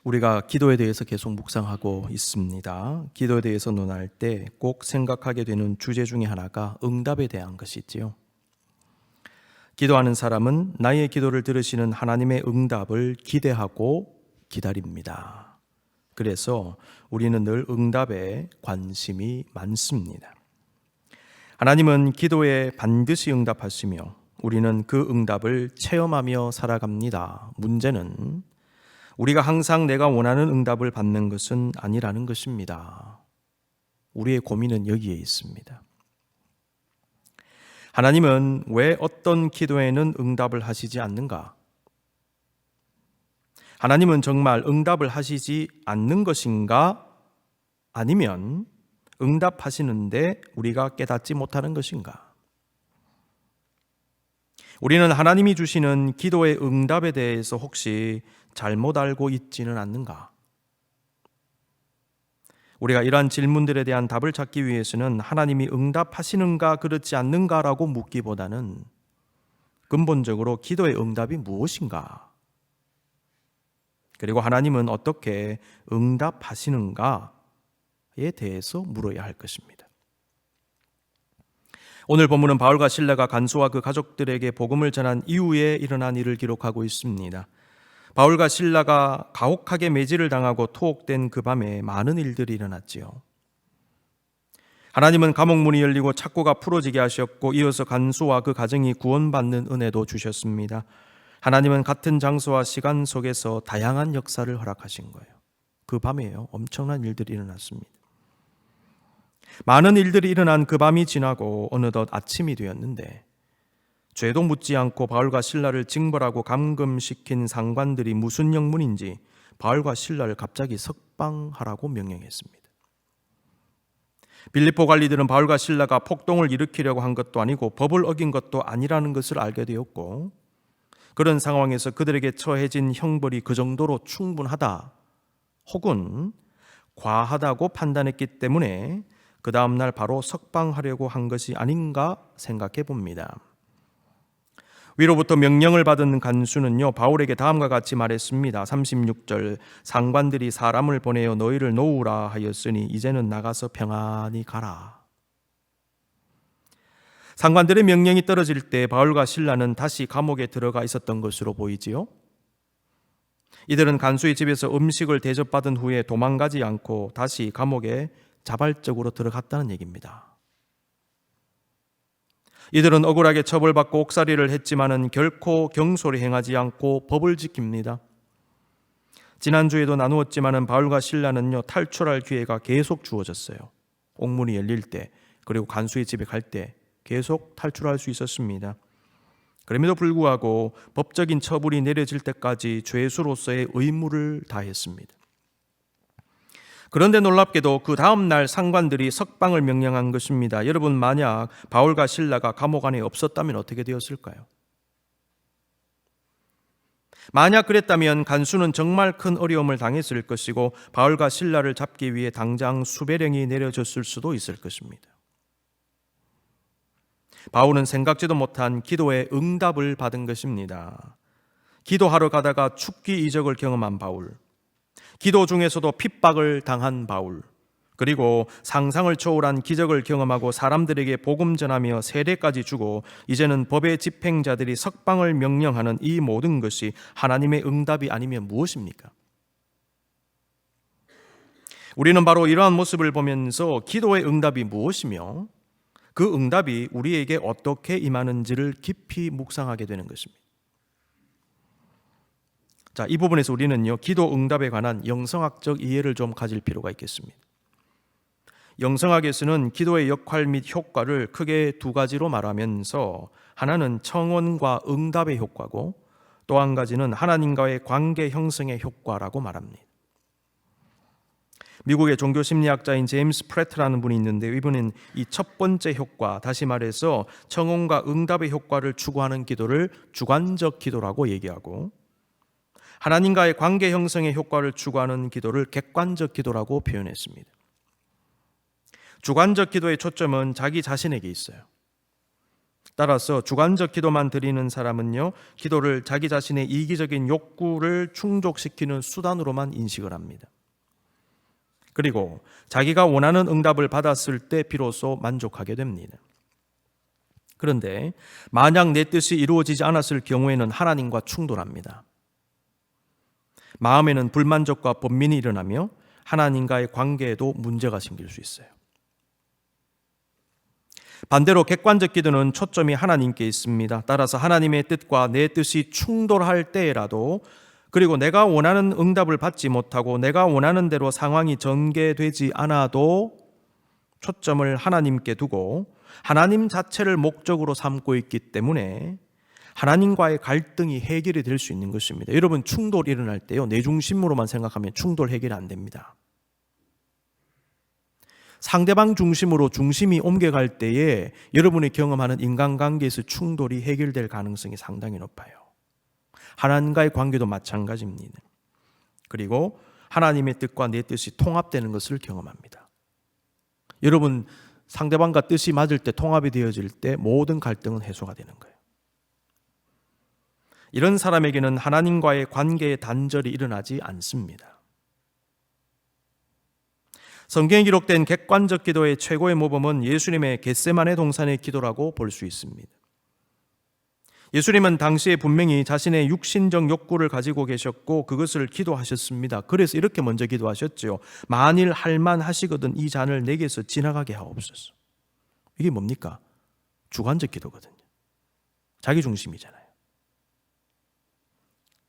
우리가 기도에 대해서 계속 묵상하고 있습니다. 기도에 대해서 논할 때 꼭 생각하게 되는 주제 중에 하나가 응답에 대한 것이지요. 기도하는 사람은 나의 기도를 들으시는 하나님의 응답을 기대하고 기다립니다. 그래서 우리는 늘 응답에 관심이 많습니다. 하나님은 기도에 반드시 응답하시며 우리는 그 응답을 체험하며 살아갑니다. 문제는 우리가 항상 내가 원하는 응답을 받는 것은 아니라는 것입니다. 우리의 고민은 여기에 있습니다. 하나님은 왜 어떤 기도에는 응답을 하시지 않는가? 하나님은 정말 응답을 하시지 않는 것인가? 아니면 응답하시는데 우리가 깨닫지 못하는 것인가? 우리는 하나님이 주시는 기도의 응답에 대해서 혹시 잘못 알고 있지는 않는가? 우리가 이러한 질문들에 대한 답을 찾기 위해서는 하나님이 응답하시는가 그렇지 않는가라고 묻기보다는 근본적으로 기도의 응답이 무엇인가? 그리고 하나님은 어떻게 응답하시는가에 대해서 물어야 할 것입니다. 오늘 본문은 바울과 실라가 간수와 그 가족들에게 복음을 전한 이후에 일어난 일을 기록하고 있습니다. 바울과 실라가 가혹하게 매질을 당하고 투옥된 그 밤에 많은 일들이 일어났지요. 하나님은 감옥 문이 열리고 착고가 풀어지게 하셨고 이어서 간수와 그 가정이 구원받는 은혜도 주셨습니다. 하나님은 같은 장소와 시간 속에서 다양한 역사를 허락하신 거예요. 그 밤에요. 엄청난 일들이 일어났습니다. 많은 일들이 일어난 그 밤이 지나고 어느덧 아침이 되었는데 죄도 묻지 않고 바울과 실라를 징벌하고 감금시킨 상관들이 무슨 영문인지 바울과 실라를 갑자기 석방하라고 명령했습니다. 빌립보 관리들은 바울과 실라가 폭동을 일으키려고 한 것도 아니고 법을 어긴 것도 아니라는 것을 알게 되었고 그런 상황에서 그들에게 처해진 형벌이 그 정도로 충분하다 혹은 과하다고 판단했기 때문에 그 다음날 바로 석방하려고 한 것이 아닌가 생각해 봅니다. 위로부터 명령을 받은 간수는요 바울에게 다음과 같이 말했습니다. 36절 상관들이 사람을 보내어 너희를 놓으라 하였으니 이제는 나가서 평안히 가라. 상관들의 명령이 떨어질 때 바울과 실라는 다시 감옥에 들어가 있었던 것으로 보이지요. 이들은 간수의 집에서 음식을 대접받은 후에 도망가지 않고 다시 감옥에 자발적으로 들어갔다는 얘기입니다. 이들은 억울하게 처벌받고 옥살이를 했지만은 결코 경솔히 행하지 않고 법을 지킵니다. 지난주에도 나누었지만은 바울과 실라는요 탈출할 기회가 계속 주어졌어요. 옥문이 열릴 때 그리고 간수의 집에 갈 때 계속 탈출할 수 있었습니다. 그럼에도 불구하고 법적인 처벌이 내려질 때까지 죄수로서의 의무를 다했습니다. 그런데 놀랍게도 그 다음 날 상관들이 석방을 명령한 것입니다. 여러분 만약 바울과 실라가 감옥 안에 없었다면 어떻게 되었을까요? 만약 그랬다면 간수는 정말 큰 어려움을 당했을 것이고 바울과 실라를 잡기 위해 당장 수배령이 내려졌을 수도 있을 것입니다. 바울은 생각지도 못한 기도의 응답을 받은 것입니다. 기도하러 가다가 죽기 이적을 경험한 바울, 기도 중에서도 핍박을 당한 바울, 그리고 상상을 초월한 기적을 경험하고 사람들에게 복음 전하며 세례까지 주고 이제는 법의 집행자들이 석방을 명령하는 이 모든 것이 하나님의 응답이 아니면 무엇입니까? 우리는 바로 이러한 모습을 보면서 기도의 응답이 무엇이며 그 응답이 우리에게 어떻게 임하는지를 깊이 묵상하게 되는 것입니다. 자, 이 부분에서 우리는요 기도 응답에 관한 영성학적 이해를 좀 가질 필요가 있겠습니다. 영성학에서는 기도의 역할 및 효과를 크게 두 가지로 말하면서 하나는 청원과 응답의 효과고 또 한 가지는 하나님과의 관계 형성의 효과라고 말합니다. 미국의 종교심리학자인 제임스 프레트라는 분이 있는데 이분은 이 첫 번째 효과, 다시 말해서 청원과 응답의 효과를 추구하는 기도를 주관적 기도라고 얘기하고 하나님과의 관계 형성의 효과를 추구하는 기도를 객관적 기도라고 표현했습니다. 주관적 기도의 초점은 자기 자신에게 있어요. 따라서 주관적 기도만 드리는 사람은요, 기도를 자기 자신의 이기적인 욕구를 충족시키는 수단으로만 인식을 합니다. 그리고 자기가 원하는 응답을 받았을 때 비로소 만족하게 됩니다. 그런데 만약 내 뜻이 이루어지지 않았을 경우에는 하나님과 충돌합니다. 마음에는 불만족과 번민이 일어나며 하나님과의 관계에도 문제가 생길 수 있어요. 반대로 객관적 기도는 초점이 하나님께 있습니다. 따라서 하나님의 뜻과 내 뜻이 충돌할 때라도, 그리고 내가 원하는 응답을 받지 못하고 내가 원하는 대로 상황이 전개되지 않아도 초점을 하나님께 두고 하나님 자체를 목적으로 삼고 있기 때문에 하나님과의 갈등이 해결이 될 수 있는 것입니다. 여러분, 충돌이 일어날 때요, 내 중심으로만 생각하면 충돌 해결이 안 됩니다. 상대방 중심으로 중심이 옮겨갈 때에 여러분이 경험하는 인간관계에서 충돌이 해결될 가능성이 상당히 높아요. 하나님과의 관계도 마찬가지입니다. 그리고 하나님의 뜻과 내 뜻이 통합되는 것을 경험합니다. 여러분, 상대방과 뜻이 맞을 때, 통합이 되어질 때 모든 갈등은 해소가 되는 거예요. 이런 사람에게는 하나님과의 관계의 단절이 일어나지 않습니다. 성경에 기록된 객관적 기도의 최고의 모범은 예수님의 겟세마네 동산의 기도라고 볼 수 있습니다. 예수님은 당시에 분명히 자신의 육신적 욕구를 가지고 계셨고 그것을 기도하셨습니다. 그래서 이렇게 먼저 기도하셨죠. 만일 할만하시거든 이 잔을 내게서 지나가게 하옵소서. 이게 뭡니까? 주관적 기도거든요. 자기 중심이잖아요.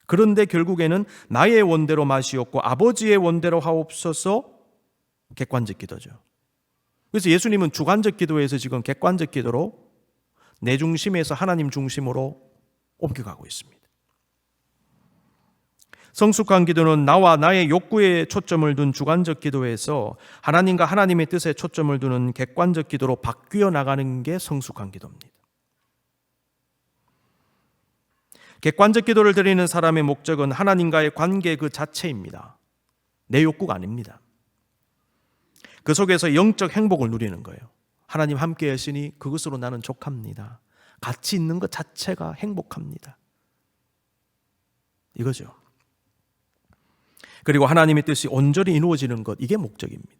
그런데 결국에는 나의 원대로 마시옵고 아버지의 원대로 하옵소서, 객관적 기도죠. 그래서 예수님은 주관적 기도에서 지금 객관적 기도로 내 중심에서 하나님 중심으로 옮겨가고 있습니다. 성숙한 기도는 나와 나의 욕구에 초점을 둔 주관적 기도에서 하나님과 하나님의 뜻에 초점을 두는 객관적 기도로 바뀌어 나가는 게 성숙한 기도입니다. 객관적 기도를 드리는 사람의 목적은 하나님과의 관계 그 자체입니다. 내 욕구가 아닙니다. 그 속에서 영적 행복을 누리는 거예요. 하나님 함께 하시니 그것으로 나는 족합니다. 같이 있는 것 자체가 행복합니다. 이거죠. 그리고 하나님의 뜻이 온전히 이루어지는 것, 이게 목적입니다.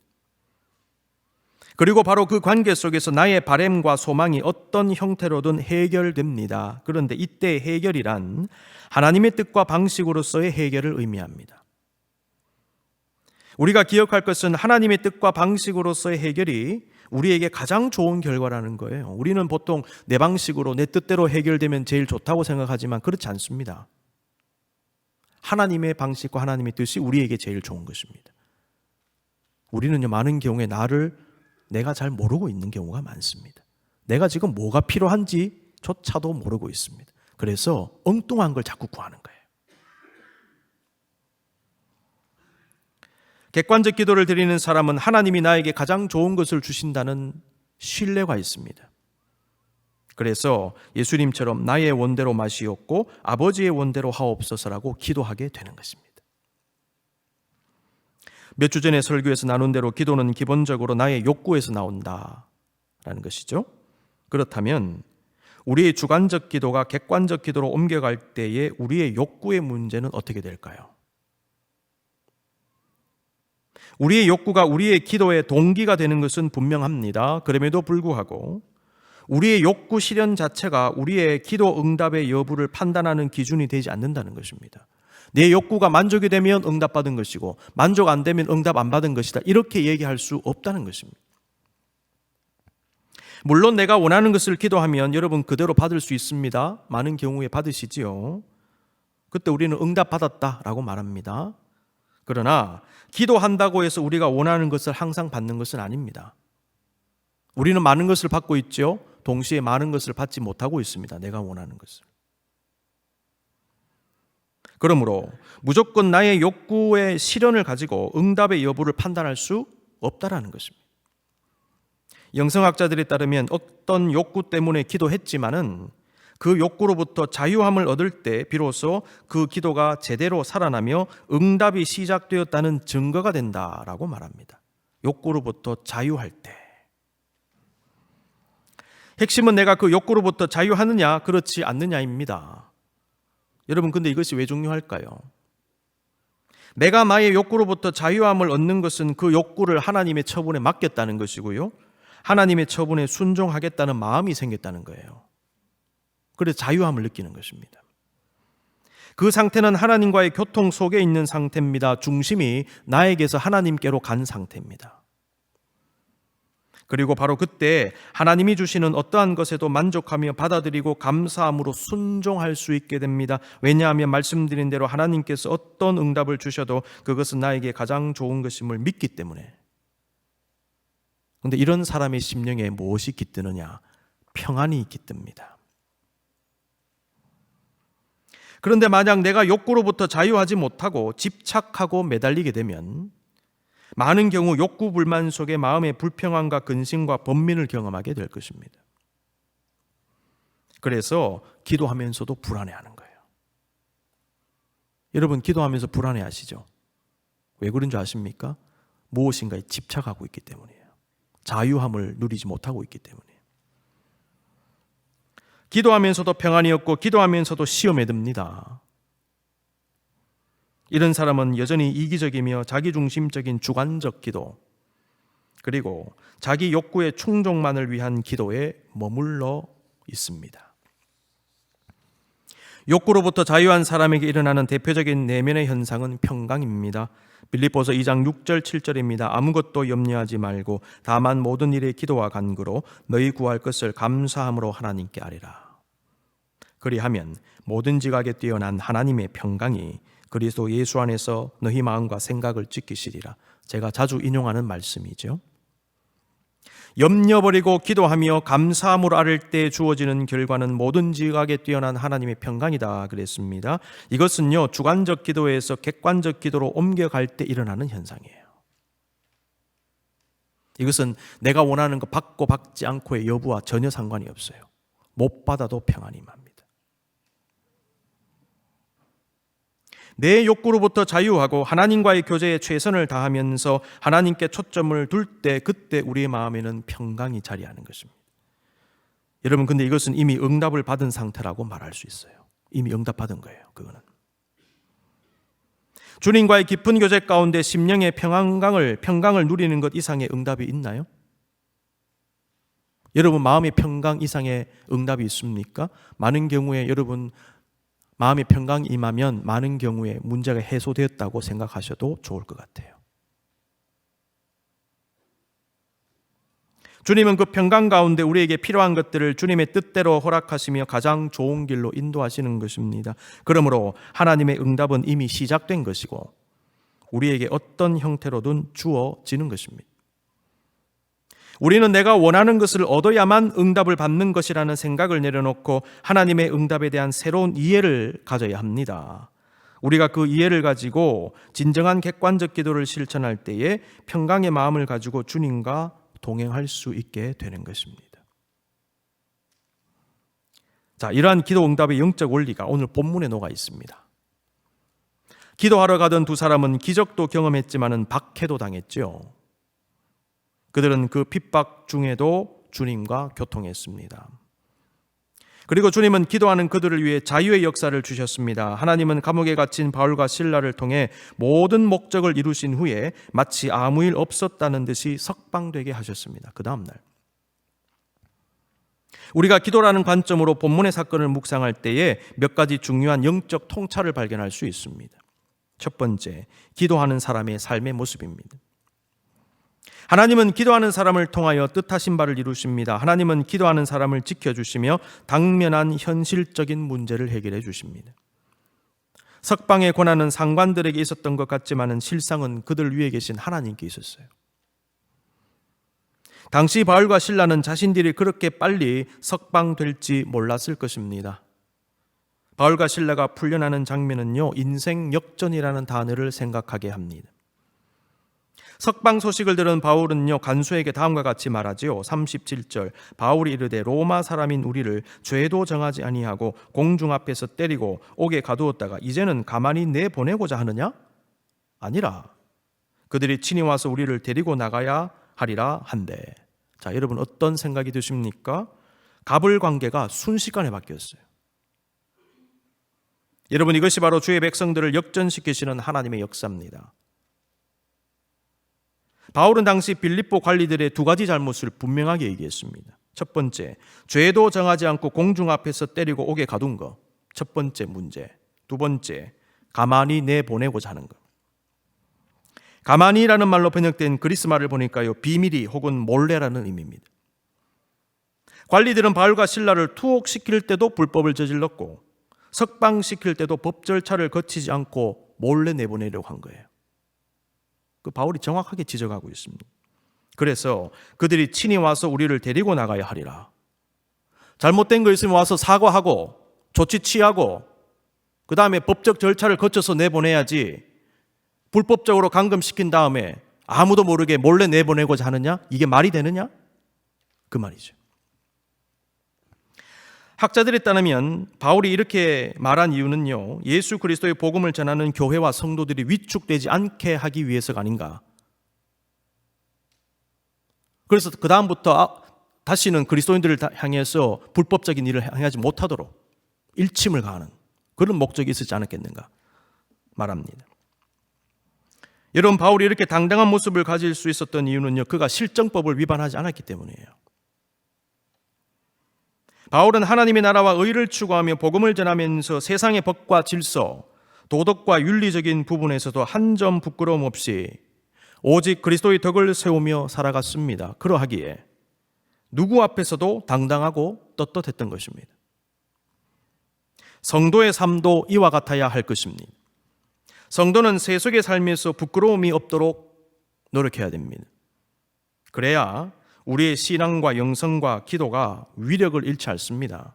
그리고 바로 그 관계 속에서 나의 바램과 소망이 어떤 형태로든 해결됩니다. 그런데 이때 해결이란 하나님의 뜻과 방식으로서의 해결을 의미합니다. 우리가 기억할 것은 하나님의 뜻과 방식으로서의 해결이 우리에게 가장 좋은 결과라는 거예요. 우리는 보통 내 방식으로 내 뜻대로 해결되면 제일 좋다고 생각하지만 그렇지 않습니다. 하나님의 방식과 하나님의 뜻이 우리에게 제일 좋은 것입니다. 우리는요, 많은 경우에 내가 잘 모르고 있는 경우가 많습니다. 내가 지금 뭐가 필요한지조차도 모르고 있습니다. 그래서 엉뚱한 걸 자꾸 구하는 거예요. 객관적 기도를 드리는 사람은 하나님이 나에게 가장 좋은 것을 주신다는 신뢰가 있습니다. 그래서 예수님처럼 나의 원대로 마시옵고 아버지의 원대로 하옵소서라고 기도하게 되는 것입니다. 몇 주 전에 설교에서 나눈 대로 기도는 기본적으로 나의 욕구에서 나온다라는 것이죠. 그렇다면 우리의 주관적 기도가 객관적 기도로 옮겨갈 때에 우리의 욕구의 문제는 어떻게 될까요? 우리의 욕구가 우리의 기도의 동기가 되는 것은 분명합니다. 그럼에도 불구하고 우리의 욕구 실현 자체가 우리의 기도 응답의 여부를 판단하는 기준이 되지 않는다는 것입니다. 내 욕구가 만족이 되면 응답받은 것이고 만족 안 되면 응답 안 받은 것이다, 이렇게 얘기할 수 없다는 것입니다. 물론 내가 원하는 것을 기도하면 여러분 그대로 받을 수 있습니다. 많은 경우에 받으시지요. 그때 우리는 응답받았다라고 말합니다. 그러나 기도한다고 해서 우리가 원하는 것을 항상 받는 것은 아닙니다. 우리는 많은 것을 받고 있죠. 동시에 많은 것을 받지 못하고 있습니다. 내가 원하는 것을. 그러므로 무조건 나의 욕구의 실현을 가지고 응답의 여부를 판단할 수 없다라는 것입니다. 영성학자들에 따르면 어떤 욕구 때문에 기도했지만은 그 욕구로부터 자유함을 얻을 때 비로소 그 기도가 제대로 살아나며 응답이 시작되었다는 증거가 된다라고 말합니다. 욕구로부터 자유할 때. 핵심은 내가 그 욕구로부터 자유하느냐 그렇지 않느냐입니다. 여러분, 근데 이것이 왜 중요할까요? 내가 나의 욕구로부터 자유함을 얻는 것은 그 욕구를 하나님의 처분에 맡겼다는 것이고요, 하나님의 처분에 순종하겠다는 마음이 생겼다는 거예요. 그래서 자유함을 느끼는 것입니다. 그 상태는 하나님과의 교통 속에 있는 상태입니다. 중심이 나에게서 하나님께로 간 상태입니다. 그리고 바로 그때 하나님이 주시는 어떠한 것에도 만족하며 받아들이고 감사함으로 순종할 수 있게 됩니다. 왜냐하면 말씀드린 대로 하나님께서 어떤 응답을 주셔도 그것은 나에게 가장 좋은 것임을 믿기 때문에. 그런데 이런 사람의 심령에 무엇이 깃드느냐? 평안이 깃듭니다. 그런데 만약 내가 욕구로부터 자유하지 못하고 집착하고 매달리게 되면 많은 경우 욕구 불만 속에 마음의 불평안과 근심과 번민을 경험하게 될 것입니다. 그래서 기도하면서도 불안해하는 거예요. 여러분, 기도하면서 불안해하시죠? 왜 그런 줄 아십니까? 무엇인가에 집착하고 있기 때문이에요. 자유함을 누리지 못하고 있기 때문이에요. 기도하면서도 평안이 없고 기도하면서도 시험에 듭니다. 이런 사람은 여전히 이기적이며 자기중심적인 주관적 기도, 그리고 자기 욕구의 충족만을 위한 기도에 머물러 있습니다. 욕구로부터 자유한 사람에게 일어나는 대표적인 내면의 현상은 평강입니다. 빌립보서 2장 6절 7절입니다. 아무것도 염려하지 말고 다만 모든 일에 기도와 간구로 너희 구할 것을 감사함으로 하나님께 아뢰라. 그리하면 모든 지각에 뛰어난 하나님의 평강이 그리스도 예수 안에서 너희 마음과 생각을 지키시리라. 제가 자주 인용하는 말씀이죠. 염려 버리고 기도하며 감사함으로 아뢰을 때 주어지는 결과는 모든 지각에 뛰어난 하나님의 평강이다 그랬습니다. 이것은요, 주관적 기도에서 객관적 기도로 옮겨갈 때 일어나는 현상이에요. 이것은 내가 원하는 거 받고 받지 않고의 여부와 전혀 상관이 없어요. 못 받아도 평안이 임합니다. 내 욕구로부터 자유하고 하나님과의 교제에 최선을 다하면서 하나님께 초점을 둘 때, 그때 우리의 마음에는 평강이 자리하는 것입니다. 여러분, 근데 이것은 이미 응답을 받은 상태라고 말할 수 있어요. 이미 응답받은 거예요. 그거는 주님과의 깊은 교제 가운데 심령의 평강을 누리는 것 이상의 응답이 있나요? 여러분, 마음의 평강 이상의 응답이 있습니까? 많은 경우에 여러분, 마음의 평강이 임하면 많은 경우에 문제가 해소되었다고 생각하셔도 좋을 것 같아요. 주님은 그 평강 가운데 우리에게 필요한 것들을 주님의 뜻대로 허락하시며 가장 좋은 길로 인도하시는 것입니다. 그러므로 하나님의 응답은 이미 시작된 것이고 우리에게 어떤 형태로든 주어지는 것입니다. 우리는 내가 원하는 것을 얻어야만 응답을 받는 것이라는 생각을 내려놓고 하나님의 응답에 대한 새로운 이해를 가져야 합니다. 우리가 그 이해를 가지고 진정한 객관적 기도를 실천할 때에 평강의 마음을 가지고 주님과 동행할 수 있게 되는 것입니다. 자, 이러한 기도 응답의 영적 원리가 오늘 본문에 녹아 있습니다. 기도하러 가던 두 사람은 기적도 경험했지만은 박해도 당했죠. 그들은 그 핍박 중에도 주님과 교통했습니다. 그리고 주님은 기도하는 그들을 위해 자유의 역사를 주셨습니다. 하나님은 감옥에 갇힌 바울과 실라를 통해 모든 목적을 이루신 후에 마치 아무 일 없었다는 듯이 석방되게 하셨습니다. 그 다음 날 우리가 기도라는 관점으로 본문의 사건을 묵상할 때에 몇 가지 중요한 영적 통찰을 발견할 수 있습니다. 첫 번째, 기도하는 사람의 삶의 모습입니다. 하나님은 기도하는 사람을 통하여 뜻하신 바를 이루십니다. 하나님은 기도하는 사람을 지켜주시며 당면한 현실적인 문제를 해결해 주십니다. 석방의 권한은 상관들에게 있었던 것 같지만 실상은 그들 위에 계신 하나님께 있었어요. 당시 바울과 실라는 자신들이 그렇게 빨리 석방될지 몰랐을 것입니다. 바울과 실라가 풀려나는 장면은요, 인생 역전이라는 단어를 생각하게 합니다. 석방 소식을 들은 바울은요, 간수에게 다음과 같이 말하지요. 37절, 바울이 이르되 로마 사람인 우리를 죄도 정하지 아니하고 공중 앞에서 때리고 옥에 가두었다가 이제는 가만히 내보내고자 하느냐? 아니라 그들이 친히 와서 우리를 데리고 나가야 하리라 한대. 자, 여러분 어떤 생각이 드십니까? 갑을 관계가 순식간에 바뀌었어요. 여러분, 이것이 바로 주의 백성들을 역전시키시는 하나님의 역사입니다. 바울은 당시 빌립보 관리들의 두 가지 잘못을 분명하게 얘기했습니다. 첫 번째, 죄도 정하지 않고 공중 앞에서 때리고 옥에 가둔 것. 첫 번째 문제. 두 번째, 가만히 내보내고자 하는 것. 가만히라는 말로 번역된 그리스 말을 보니까요, 비밀이 혹은 몰래라는 의미입니다. 관리들은 바울과 실라를 투옥시킬 때도 불법을 저질렀고 석방시킬 때도 법 절차를 거치지 않고 몰래 내보내려고 한 거예요. 그 바울이 정확하게 지적하고 있습니다. 그래서 그들이 친히 와서 우리를 데리고 나가야 하리라. 잘못된 거 있으면 와서 사과하고 조치 취하고 그 다음에 법적 절차를 거쳐서 내보내야지, 불법적으로 감금시킨 다음에 아무도 모르게 몰래 내보내고자 하느냐? 이게 말이 되느냐? 그 말이죠. 학자들에 따르면 바울이 이렇게 말한 이유는요, 예수 그리스도의 복음을 전하는 교회와 성도들이 위축되지 않게 하기 위해서가 아닌가. 그래서 그 다음부터 다시는 그리스도인들을 향해서 불법적인 일을 행하지 못하도록 일침을 가하는 그런 목적이 있었지 않았겠는가 말합니다. 여러분, 바울이 이렇게 당당한 모습을 가질 수 있었던 이유는요, 그가 실정법을 위반하지 않았기 때문이에요. 바울은 하나님의 나라와 의를 추구하며 복음을 전하면서 세상의 법과 질서, 도덕과 윤리적인 부분에서도 한 점 부끄러움 없이 오직 그리스도의 덕을 세우며 살아갔습니다. 그러하기에 누구 앞에서도 당당하고 떳떳했던 것입니다. 성도의 삶도 이와 같아야 할 것입니다. 성도는 세속의 삶에서 부끄러움이 없도록 노력해야 됩니다. 그래야 우리의 신앙과 영성과 기도가 위력을 잃지 않습니다.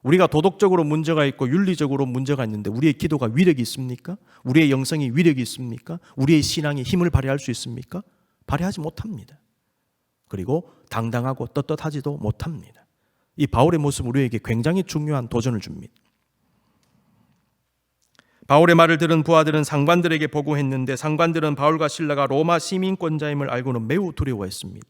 우리가 도덕적으로 문제가 있고 윤리적으로 문제가 있는데 우리의 기도가 위력이 있습니까? 우리의 영성이 위력이 있습니까? 우리의 신앙이 힘을 발휘할 수 있습니까? 발휘하지 못합니다. 그리고 당당하고 떳떳하지도 못합니다. 이 바울의 모습은 우리에게 굉장히 중요한 도전을 줍니다. 바울의 말을 들은 부하들은 상관들에게 보고했는데 상관들은 바울과 실라가 로마 시민권자임을 알고는 매우 두려워했습니다.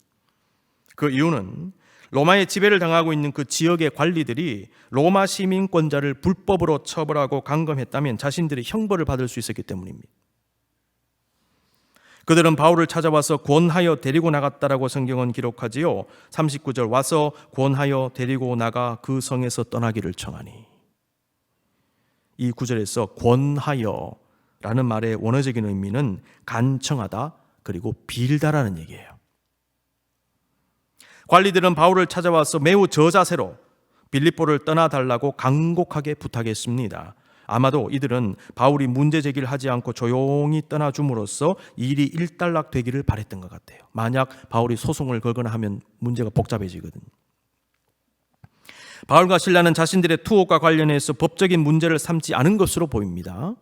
그 이유는 로마의 지배를 당하고 있는 그 지역의 관리들이 로마 시민권자를 불법으로 처벌하고 감금했다면 자신들이 형벌을 받을 수 있었기 때문입니다. 그들은 바울을 찾아와서 권하여 데리고 나갔다라고 성경은 기록하지요. 39절, 와서 권하여 데리고 나가 그 성에서 떠나기를 청하니. 이 구절에서 권하여라는 말의 원어적인 의미는 간청하다 그리고 빌다라는 얘기예요. 관리들은 바울을 찾아와서 매우 저자세로 빌립보를 떠나달라고 간곡하게 부탁했습니다. 아마도 이들은 바울이 문제 제기를 하지 않고 조용히 떠나줌으로써 일이 일단락되기를 바랬던 것 같아요. 만약 바울이 소송을 걸거나 하면 문제가 복잡해지거든요. 바울과 실라는 자신들의 투옥과 관련해서 법적인 문제를 삼지 않은 것으로 보입니다.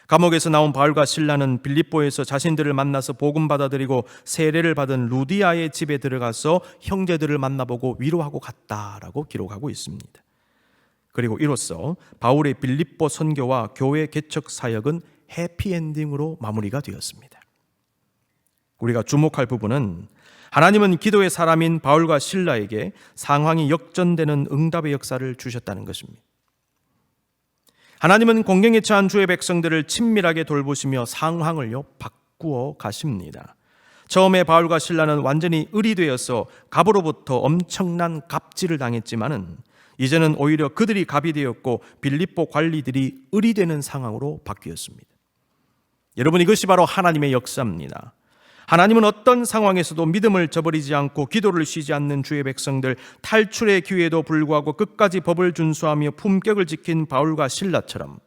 감옥에서 나온 바울과 실라는 빌립보에서 자신들을 만나서 복음 받아들이고 세례를 받은 루디아의 집에 들어가서 형제들을 만나보고 위로하고 갔다라고 기록하고 있습니다. 그리고 이로써 바울의 빌립보 선교와 교회 개척 사역은 해피엔딩으로 마무리가 되었습니다. 우리가 주목할 부분은 하나님은 기도의 사람인 바울과 실라에게 상황이 역전되는 응답의 역사를 주셨다는 것입니다. 하나님은 공경에 처한 주의 백성들을 친밀하게 돌보시며 상황을요 바꾸어 가십니다. 처음에 바울과 실라는 완전히 을이 되어서 갑으로부터 엄청난 갑질을 당했지만은 이제는 오히려 그들이 갑이 되었고 빌립보 관리들이 을이 되는 상황으로 바뀌었습니다. 여러분, 이것이 바로 하나님의 역사입니다. 하나님은 어떤 상황에서도 믿음을 저버리지 않고 기도를 쉬지 않는 주의 백성들, 탈출의 기회에도 불구하고 끝까지 법을 준수하며 품격을 지킨 바울과 실라처럼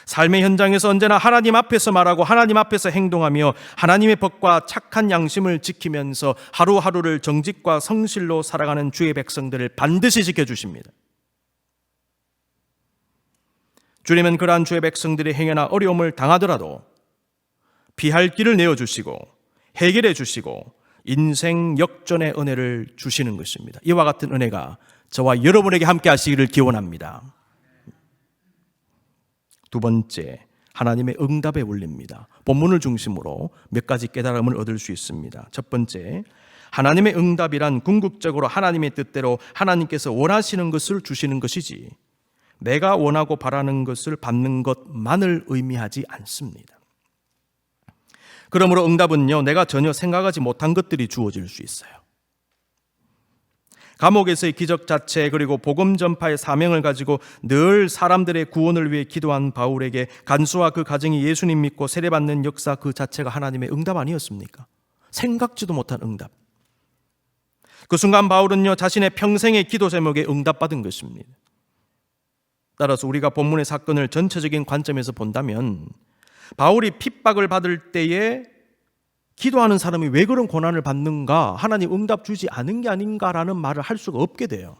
삶의 현장에서 언제나 하나님 앞에서 말하고 하나님 앞에서 행동하며 하나님의 법과 착한 양심을 지키면서 하루하루를 정직과 성실로 살아가는 주의 백성들을 반드시 지켜주십니다. 주님은 그러한 주의 백성들이 행여나 어려움을 당하더라도 피할 길을 내어주시고 해결해 주시고 인생 역전의 은혜를 주시는 것입니다. 이와 같은 은혜가 저와 여러분에게 함께 하시기를 기원합니다. 두 번째, 하나님의 응답의 원리입니다. 본문을 중심으로 몇 가지 깨달음을 얻을 수 있습니다. 첫 번째, 하나님의 응답이란 궁극적으로 하나님의 뜻대로 하나님께서 원하시는 것을 주시는 것이지 내가 원하고 바라는 것을 받는 것만을 의미하지 않습니다. 그러므로 응답은요, 내가 전혀 생각하지 못한 것들이 주어질 수 있어요. 감옥에서의 기적 자체 그리고 복음 전파의 사명을 가지고 늘 사람들의 구원을 위해 기도한 바울에게 간수와 그 가정이 예수님 믿고 세례받는 역사 그 자체가 하나님의 응답 아니었습니까? 생각지도 못한 응답. 그 순간 바울은요, 자신의 평생의 기도 제목에 응답받은 것입니다. 따라서 우리가 본문의 사건을 전체적인 관점에서 본다면 바울이 핍박을 받을 때에 기도하는 사람이 왜 그런 고난을 받는가, 하나님 응답 주지 않은 게 아닌가라는 말을 할 수가 없게 돼요.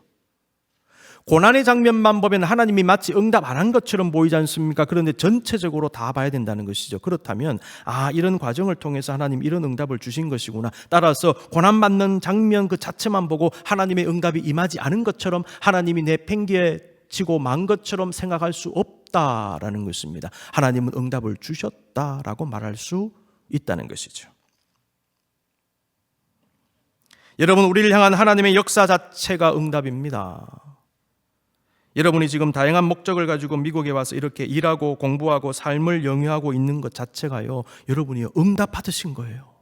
고난의 장면만 보면 하나님이 마치 응답 안 한 것처럼 보이지 않습니까? 그런데 전체적으로 다 봐야 된다는 것이죠. 그렇다면 이런 과정을 통해서 하나님 이런 응답을 주신 것이구나. 따라서 고난받는 장면 그 자체만 보고 하나님의 응답이 임하지 않은 것처럼 하나님이 내팽개치고 만 것처럼 생각할 수 없다라는 것입니다. 하나님은 응답을 주셨다라고 말할 수 있다는 것이죠. 여러분, 우리를 향한 하나님의 역사 자체가 응답입니다. 여러분이 지금 다양한 목적을 가지고 미국에 와서 이렇게 일하고 공부하고 삶을 영위하고 있는 것 자체가요, 여러분이 응답 받으신 거예요.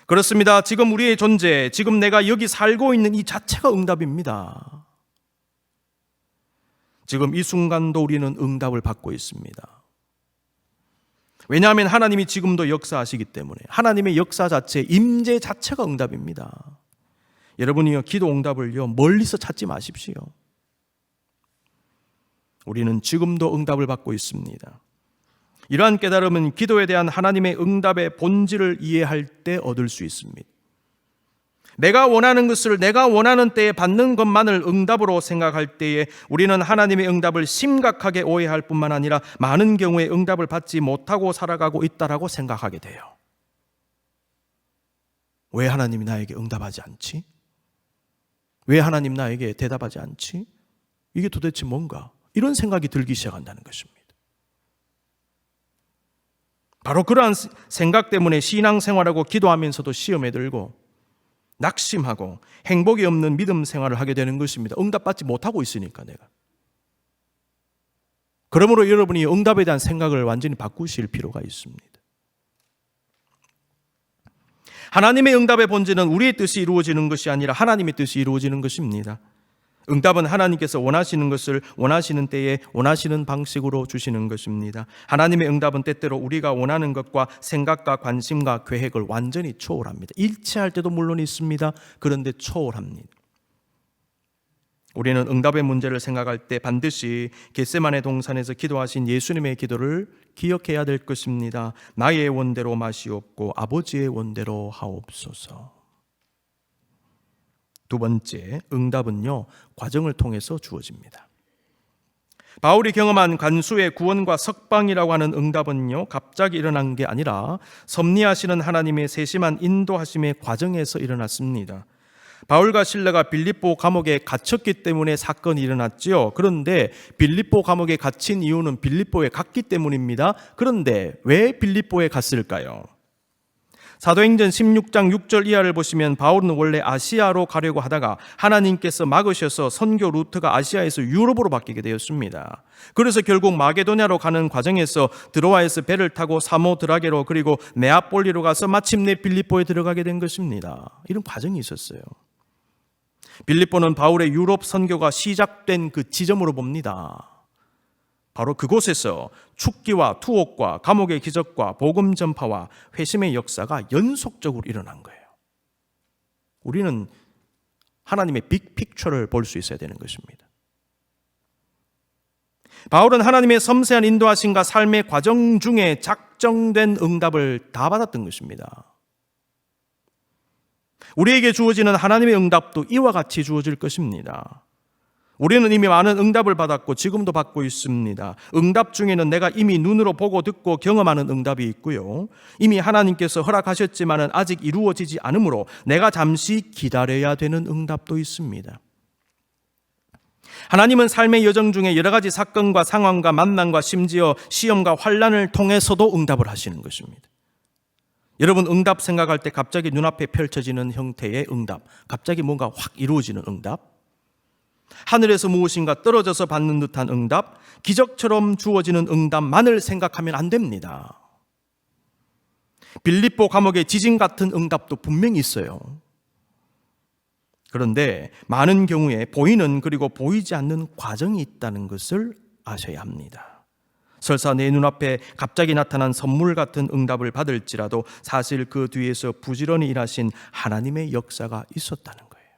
그렇습니다. 지금 우리의 존재, 지금 내가 여기 살고 있는 이 자체가 응답입니다. 지금 이 순간도 우리는 응답을 받고 있습니다. 왜냐하면 하나님이 지금도 역사하시기 때문에 하나님의 역사 자체, 임재 자체가 응답입니다. 여러분이요, 기도 응답을요, 멀리서 찾지 마십시오. 우리는 지금도 응답을 받고 있습니다. 이러한 깨달음은 기도에 대한 하나님의 응답의 본질을 이해할 때 얻을 수 있습니다. 내가 원하는 것을 내가 원하는 때에 받는 것만을 응답으로 생각할 때에 우리는 하나님의 응답을 심각하게 오해할 뿐만 아니라 많은 경우에 응답을 받지 못하고 살아가고 있다라고 생각하게 돼요. 왜 하나님이 나에게 응답하지 않지? 왜 하나님 나에게 대답하지 않지? 이게 도대체 뭔가? 이런 생각이 들기 시작한다는 것입니다. 바로 그러한 생각 때문에 신앙생활하고 기도하면서도 시험에 들고 낙심하고 행복이 없는 믿음 생활을 하게 되는 것입니다. 응답받지 못하고 있으니까 내가. 그러므로 여러분이 응답에 대한 생각을 완전히 바꾸실 필요가 있습니다. 하나님의 응답의 본질은 우리의 뜻이 이루어지는 것이 아니라 하나님의 뜻이 이루어지는 것입니다. 응답은 하나님께서 원하시는 것을 원하시는 때에 원하시는 방식으로 주시는 것입니다. 하나님의 응답은 때때로 우리가 원하는 것과 생각과 관심과 계획을 완전히 초월합니다. 일치할 때도 물론 있습니다. 그런데 초월합니다. 우리는 응답의 문제를 생각할 때 반드시 겟세마네 동산에서 기도하신 예수님의 기도를 기억해야 될 것입니다. 나의 원대로 마시옵고 아버지의 원대로 하옵소서. 두 번째, 응답은요, 과정을 통해서 주어집니다. 바울이 경험한 간수의 구원과 석방이라고 하는 응답은요, 갑자기 일어난 게 아니라 섭리하시는 하나님의 세심한 인도하심의 과정에서 일어났습니다. 바울과 실라가 빌립보 감옥에 갇혔기 때문에 사건이 일어났지요. 그런데 빌립보 감옥에 갇힌 이유는 빌립보에 갔기 때문입니다. 그런데 왜 빌립보에 갔을까요? 사도행전 16장 6절 이하를 보시면 바울은 원래 아시아로 가려고 하다가 하나님께서 막으셔서 선교 루트가 아시아에서 유럽으로 바뀌게 되었습니다. 그래서 결국 마게도냐로 가는 과정에서 드로아에서 배를 타고 사모드라게로 그리고 네아폴리로 가서 마침내 빌립보에 들어가게 된 것입니다. 이런 과정이 있었어요. 빌립보는 바울의 유럽 선교가 시작된 그 지점으로 봅니다. 바로 그곳에서 축기와 투옥과 감옥의 기적과 복음 전파와 회심의 역사가 연속적으로 일어난 거예요. 우리는 하나님의 빅픽처를 볼 수 있어야 되는 것입니다. 바울은 하나님의 섬세한 인도하심과 삶의 과정 중에 작정된 응답을 다 받았던 것입니다. 우리에게 주어지는 하나님의 응답도 이와 같이 주어질 것입니다. 우리는 이미 많은 응답을 받았고 지금도 받고 있습니다. 응답 중에는 내가 이미 눈으로 보고 듣고 경험하는 응답이 있고요. 이미 하나님께서 허락하셨지만 아직 이루어지지 않으므로 내가 잠시 기다려야 되는 응답도 있습니다. 하나님은 삶의 여정 중에 여러 가지 사건과 상황과 만남과 심지어 시험과 환난을 통해서도 응답을 하시는 것입니다. 여러분, 응답 생각할 때 갑자기 눈앞에 펼쳐지는 형태의 응답, 갑자기 뭔가 확 이루어지는 응답, 하늘에서 무엇인가 떨어져서 받는 듯한 응답, 기적처럼 주어지는 응답만을 생각하면 안 됩니다. 빌립보 감옥의 지진 같은 응답도 분명히 있어요. 그런데 많은 경우에 보이는 그리고 보이지 않는 과정이 있다는 것을 아셔야 합니다. 설사 내 눈앞에 갑자기 나타난 선물 같은 응답을 받을지라도 사실 그 뒤에서 부지런히 일하신 하나님의 역사가 있었다는 거예요.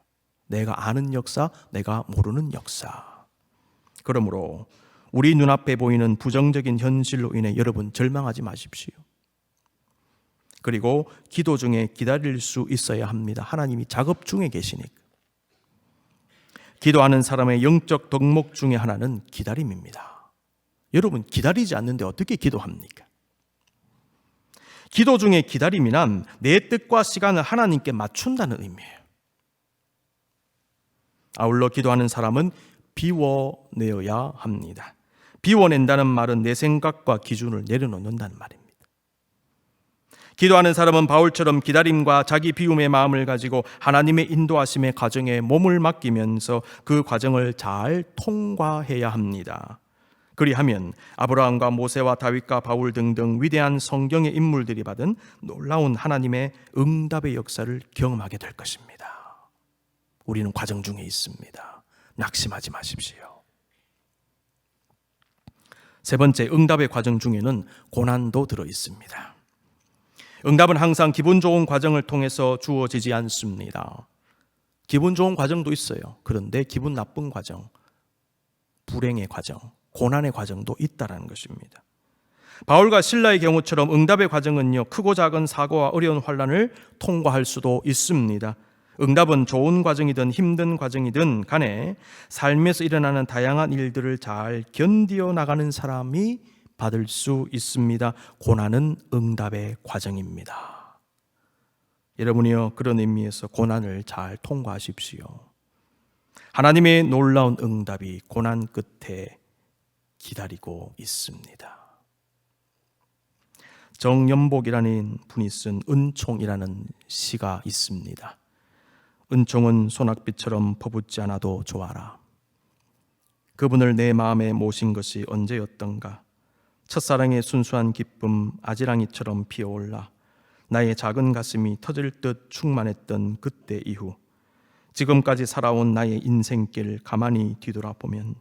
내가 아는 역사, 내가 모르는 역사. 그러므로 우리 눈앞에 보이는 부정적인 현실로 인해 여러분 절망하지 마십시오. 그리고 기도 중에 기다릴 수 있어야 합니다. 하나님이 작업 중에 계시니까. 기도하는 사람의 영적 덕목 중에 하나는 기다림입니다. 여러분, 기다리지 않는데 어떻게 기도합니까? 기도 중에 기다림이란 내 뜻과 시간을 하나님께 맞춘다는 의미예요. 아울러 기도하는 사람은 비워내어야 합니다. 비워낸다는 말은 내 생각과 기준을 내려놓는다는 말입니다. 기도하는 사람은 바울처럼 기다림과 자기 비움의 마음을 가지고 하나님의 인도하심의 과정에 몸을 맡기면서 그 과정을 잘 통과해야 합니다. 그리하면 아브라함과 모세와 다윗과 바울 등등 위대한 성경의 인물들이 받은 놀라운 하나님의 응답의 역사를 경험하게 될 것입니다. 우리는 과정 중에 있습니다. 낙심하지 마십시오. 세 번째, 응답의 과정 중에는 고난도 들어 있습니다. 응답은 항상 기분 좋은 과정을 통해서 주어지지 않습니다. 기분 좋은 과정도 있어요. 그런데 기분 나쁜 과정, 불행의 과정, 고난의 과정도 있다는 것입니다. 바울과 실라의 경우처럼 응답의 과정은요, 크고 작은 사고와 어려운 환난을 통과할 수도 있습니다. 응답은 좋은 과정이든 힘든 과정이든 간에 삶에서 일어나는 다양한 일들을 잘 견디어 나가는 사람이 받을 수 있습니다. 고난은 응답의 과정입니다. 여러분이요, 그런 의미에서 고난을 잘 통과하십시오. 하나님의 놀라운 응답이 고난 끝에 기다리고 있습니다. 정연복이라는 분이 쓴 은총이라는 시가 있습니다. 은총은 소낙비처럼 퍼붓지 않아도 좋아라. 그분을 내 마음에 모신 것이 언제였던가. 첫사랑의 순수한 기쁨 아지랑이처럼 피어올라 나의 작은 가슴이 터질 듯 충만했던 그때 이후 지금까지 살아온 나의 인생길 가만히 뒤돌아보면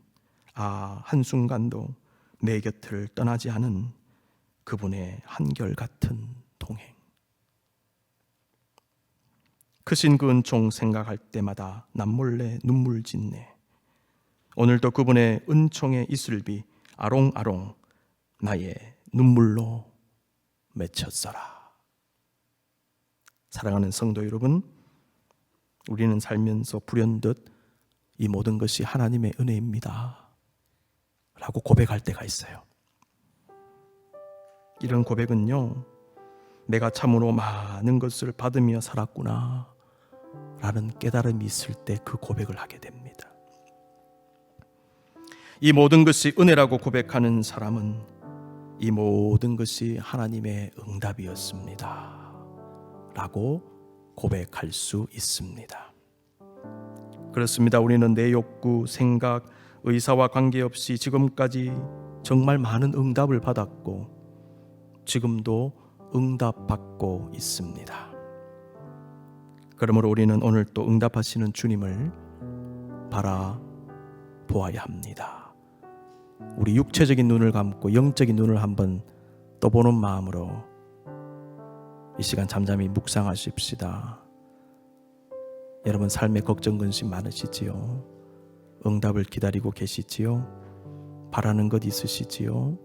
한순간도 내 곁을 떠나지 않은 그분의 한결같은 동행. 크신 그 은총 생각할 때마다 남몰래 눈물 짓네. 오늘도 그분의 은총의 이슬비 아롱아롱 나의 눈물로 맺혔어라. 사랑하는 성도 여러분, 우리는 살면서 불현듯 이 모든 것이 하나님의 은혜입니다 라고 고백할 때가 있어요. 이런 고백은요, 내가 참으로 많은 것을 받으며 살았구나 라는 깨달음이 있을 때 그 고백을 하게 됩니다. 이 모든 것이 은혜라고 고백하는 사람은 이 모든 것이 하나님의 응답이었습니다 라고 고백할 수 있습니다. 그렇습니다. 우리는 내 욕구, 생각, 의사와 관계없이 지금까지 정말 많은 응답을 받았고 지금도 응답받고 있습니다. 그러므로 우리는 오늘 또 응답하시는 주님을 바라보아야 합니다. 우리 육체적인 눈을 감고 영적인 눈을 한번 떠보는 마음으로 이 시간 잠잠히 묵상하십시다. 여러분, 삶에 걱정 근심 많으시지요? 응답을 기다리고 계시지요? 바라는 것 있으시지요?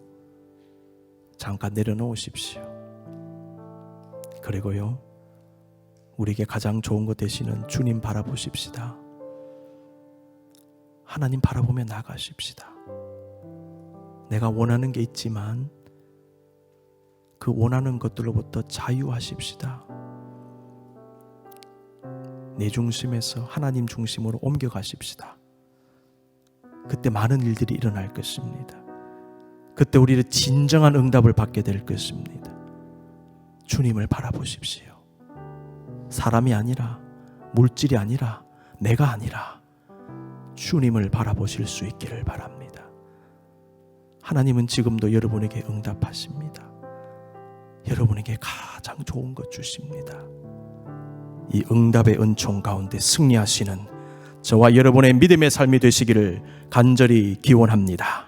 잠깐 내려놓으십시오. 그리고요, 우리에게 가장 좋은 것 되시는 주님 바라보십시다. 하나님 바라보며 나가십시다. 내가 원하는 게 있지만 그 원하는 것들로부터 자유하십시다. 내 중심에서 하나님 중심으로 옮겨가십시다. 그때 많은 일들이 일어날 것입니다. 그때 우리는 진정한 응답을 받게 될 것입니다. 주님을 바라보십시오. 사람이 아니라, 물질이 아니라, 내가 아니라 주님을 바라보실 수 있기를 바랍니다. 하나님은 지금도 여러분에게 응답하십니다. 여러분에게 가장 좋은 것 주십니다. 이 응답의 은총 가운데 승리하시는 저와 여러분의 믿음의 삶이 되시기를 간절히 기원합니다.